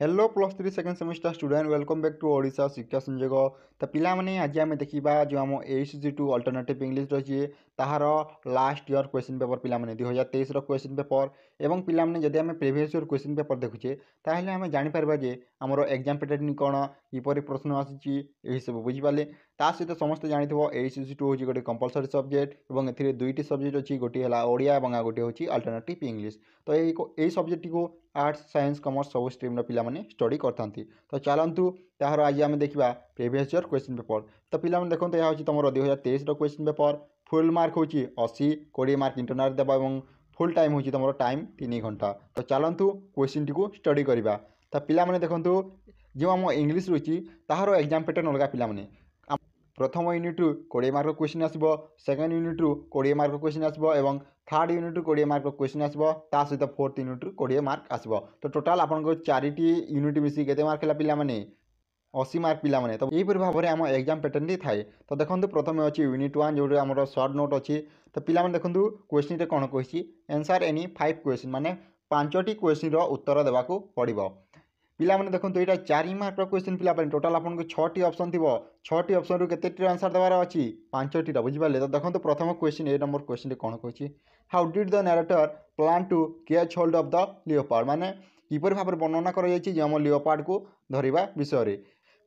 Hello plus three second semester student welcome back to Odisha Shiksha Sanyog. तो पिलामाने आज आम देखा जो आम ACC2 अल्टरनेटिव इंग्लिश रही ताहार लास्ट ईयर क्वेश्चन पेपर पिलामाने 2023 क्वेश्चन पेपर एवं पिलामाने जदि आम प्रीवियस ईयर क्वेश्चन पेपर देखुचे ताहले आम जापर जे आमर एग्जाम पैटर्न कौन किपर प्रश्न आसी सब बुझीपारे ता सहित समस्त जानते ACC2 हूँ गोटे कंपलसरी सब्जेक्ट और ए दुईटी सब्जेक्ट अच्छी गोटे है ओडिया और आ गोटे हूँ अल्टरनेटिव इंग्लिश। तो यही सब्जेक्ट को आर्ट्स साइंस कमर्स सब स्ट्रीम पिलाने स्टडी करते। तो चलतु तार आज आम देखा प्रीवियस ईयर क्वेश्चन पेपर। तो पिलाने देखो यह हूँ तुम 2023 क्वेश्चन पेपर फुल मार्क हूँ 80 20 मार्क इंटरनाल देवा और फुल टाइम हूँ तुम टाइम 3 घंटा। तो चलतु क्वेश्चन टी स्टडी करवा। तो पिलाने देखो जो आम इंग्लिश रही तार एग्जाम पैटर्न अलग पिलाने प्रथम यूनिट रु 20 मार्क क्वेश्चन आसब सेकेंड यूनिट रु 20 मार्क क्वेश्चन आसब और थर्ड यूनिट रु 20 मार्क क्वेश्चन आसब ता सहित फोर्थ यूनिट रु 20 मार्क आसब। तो टोटाल आपको 4टी यूनिट मिसी केते मार्क है पिलाने 80 मार्क पिलाने। तो यहीपर भाव में आम एग्जाम पैटर्न थाए। तो देखो प्रथम अच्छी यूनिट 1 जो आम सर्ट नोट अच्छी। तो पिलाने देखो क्वेश्चन कौन कही आंसर एनी 5 क्वेश्चन माने 5टी क्वेश्चन उत्तर देवाक पड़ो। पिलाने देखो यहाँ 4 मार्क क्वेश्चन पिला टोटाल आपको 6टी ऑप्शन थी 6टी ऑप्शन रु केते आंसर देवार अच्छी 5टी बुझिपारे। तो देखो प्रथम क्वेश्चन ए नंबर क्वेश्चन कौन कही how did the narrator plan to catch hold of the leopard माने किपर भाव वर्णना कर लियोपार्ड को धरवा विषय।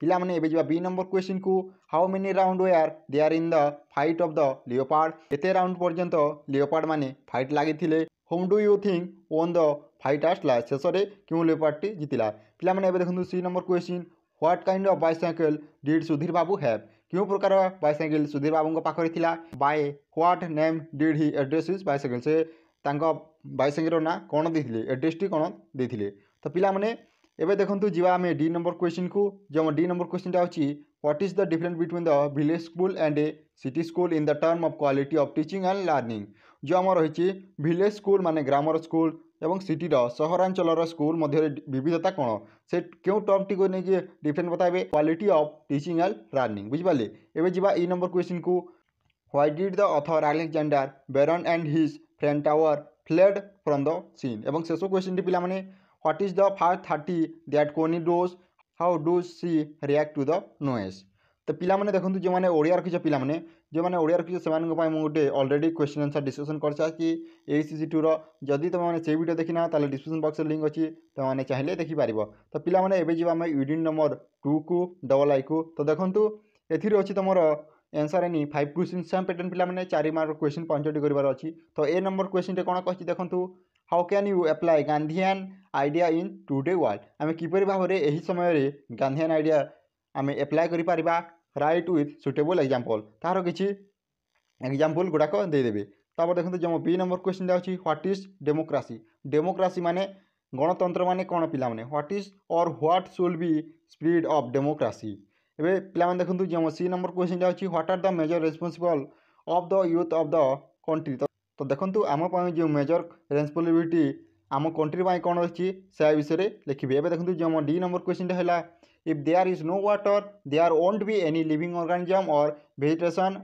पिलाने एबे बी नंबर क्वेश्चन को how many round were there in the fight of the leopard केते राउंड पर्यंत लियोपार्ड माने फाइट लगी whom do you think won the fight at last शेष में क्यों लियोपार्ड जीतिला। पिलाने देखो C number question what kind of bicycle did Sudhir Babu have क्यों प्रकार बाइसाइकेल सुधीर बाबू पाखे थिला by what name did he address his bicycle से बाइसाइकेल ना कौन देते एड्रेस टी कौन देते। तो पिलाने एबे देखो जी आम डी नंबर क्वेश्चन को जो डी नंबर क्वेश्चन अच्छी what is the difference between the village school and A city school in the term of quality of teaching and learning. जो आम रही विलेज स्कूल माने ग्रामर स्कूल एवं सिटीर सहरांचल school मध्य विविधता कौन से क्यों टर्म टी को नहीं डिफरेंस बताए quality of teaching and learning बुझिपारे। एबे जी ई नंबर क्वेश्चन को why did the author Alexander Baron and his friend Tower fled from the scene एवं शेष क्वेश्चन टी पिलाने what is the fast 30 that Connie does how do she react to the noise. तो पिलाने देखो जो मैंने ओडिया रखिछ पिलाने जो मैंने ओडिया रखिछ से गोटे ऑलरेडी क्वेश्चन आंसर डिस्कसन कर सारी ACC2 जदि तुम से वीडियो देखना ताले डिस्क्रिप्शन बॉक्स लिंक अच्छी तुमने चाहिए देखिपार। तो पिलाने एबे जी आम यूनिट नंबर 2 को डबल आई को। तो देखो एथि अच्छी तुम answer any 5 question same pattern पिलाने 4 मार्क क्वेश्चन 5टी करार अच्छी। तो ए नंबर क्वेश्चन कौन कही देखो how can you apply Gandhian idea in today world आम किपर भाव में यही समय गांधीयान आइडिया आम एप्लाय कर राइट विथ सुटेबल एग्जाम्पल तार किसी एग्जाम्पल गुड़ाक देदेवे। तापर देखते जो बी नंबर क्वेश्चन अच्छी व्हाट इज डेमोक्रासी डेमोक्रासी माने गणतंत्र माने कौन पिलाने व्हाट इज और what should be speed of democracy. एबे पिलाने देखो जो सी नंबर क्वेश्चन अच्छी what are the major responsible of the youth of the country. तो देखो आम जो मेजर रेस्पॉन्सिबिलिटी आम कंट्री कौन अच्छी से विषय लिखे। एबे देखो जो डी नंबर क्वेश्चन है if there is no water there won't be any living organism और vegetation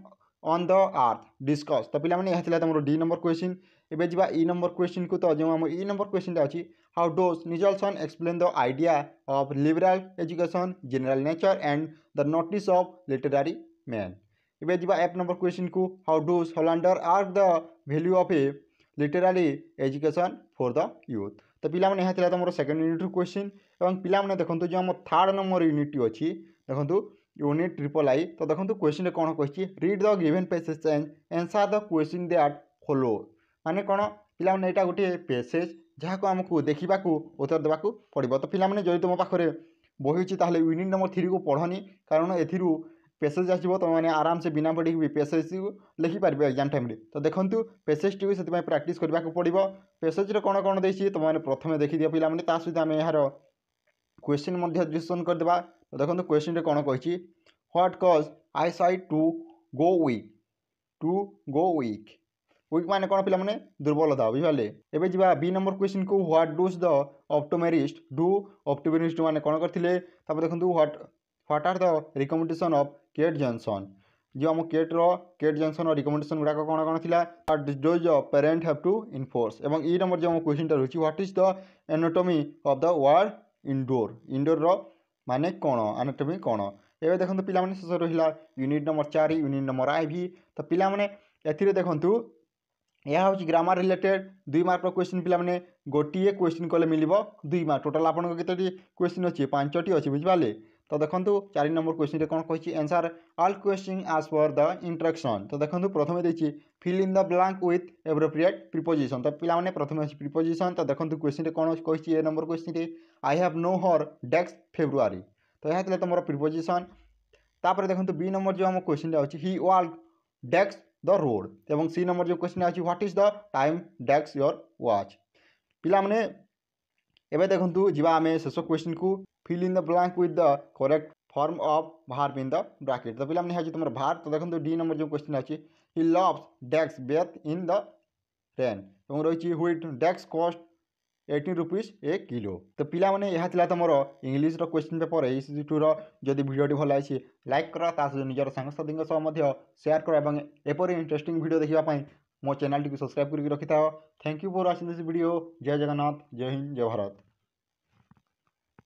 on the earth discuss. तो पिलाने यह तुम डी नंबर क्वेश्चन। एबे जी ई नंबर क्वेश्चन को तो जो आम ई नंबर क्वेश्चन अच्छी हाउ डोज निजल्सन explain the idea of liberal education general nature and the notice of literary man. एबे जी एफ नंबर क्वेश्चन को how does Hollander arc the value of a literary education for the youth. तो पिलाने यह तुम second unit question और पिलाने देखो जो आम थर्ड नंबर यूनिट अच्छी देखो यूनिट ट्रिपल आई। तो देखो क्वेश्चन कौन कही read the given passage and answer the question that follow माने कौन पिलाने यहाँ गोटे पैसेज जहाँ को आमको देखा उत्तर देवाक पड़ो। तो पिलाने जब तुम पाखे बही अच्छी ताहले यूनिट नंबर 3 को पढ़नी कारण एथिरू पैसेज आसो तुम मैंने आराम से बिना पढ़ी भी पैसेज लिखिपार एग्जाम टाइम। तो देखो पैसेज टी से प्राक्ट करने पड़ो पैसेज कौन कौन देती तुम मैंने प्रथम देखीदि पिलाने सहित आम यार क्वेश्चन डिस्कसन करदे। तो देखो क्वेश्चन कौन कही what cause I side to go weak माने कौन पिलाने दुर्बलता बुझे। एबे जी बी नंबर क्वेश्चन को व्हाट डूज द ऑप्टोमेरिस्ट माने कौन करते। देखो what are the recommendation of Kate Johnson जो आम केट जॉनसन और रिकमेंडेशन गुड़ाक कौन कौन थी what does parent have to enforce. और ई नंबर जो क्वेश्चन रही what is the anatomy of the word indoor indoor माने कौन एनाटॉमी कौन एवं देखो पिलाने शेष रहा unit number 4 unit number IV तो पिलाने एथिरे देखंतु यह हूँ ग्रामर रिलेटेड 2 मार्क क्वेश्चन पिलाने गोटे क्वेश्चन कले मिल 2 मार्क टोटाल आपको केतोटी क्वेश्चन अच्छी 5टी अच्छी बुझिपारे तो देखो 4 नंबर क्वेश्चन कौन कही answer all question as per the introduction तो देखो प्रथम देखिए fill in the blank with appropriate preposition तो पिलाने प्रथम अच्छी प्रिपोजिशन तो देखो क्वेश्चन कौन कही A number question I have no her decks February तो यह तुम प्रिपोजिशन तापर देखो बी नंबर जो आम क्वेश्चन अच्छी ही वाल्क डेक्स द रोड एवं सी नंबर जो क्वेश्चन अच्छी what is the time dash your watch पिलाने एवं देखो जीवा आम शेष क्वेश्चन को fill in the blank with the correct form of verb in the bracket तो पिलाने है तुम भार तो देखो डी नंबर जो क्वेश्चन अच्छी ही loves dash Beth in the rain और रही wheat dash cost 18 rupees 1 kilo तो पिलाने यह तुम इंग्लीश क्वेश्चन पेपर ACC2 जदि भिडियो भल लगी लाइक कर निजर सांगसाथी सेयार कर एपरी इंटरेस्टिंग भिडियो देखापी मो चैनल टी सब्सक्राइब करके रखि था। Thank you for watching this video. जय जगन्नाथ, जय हिंद, जय भारत।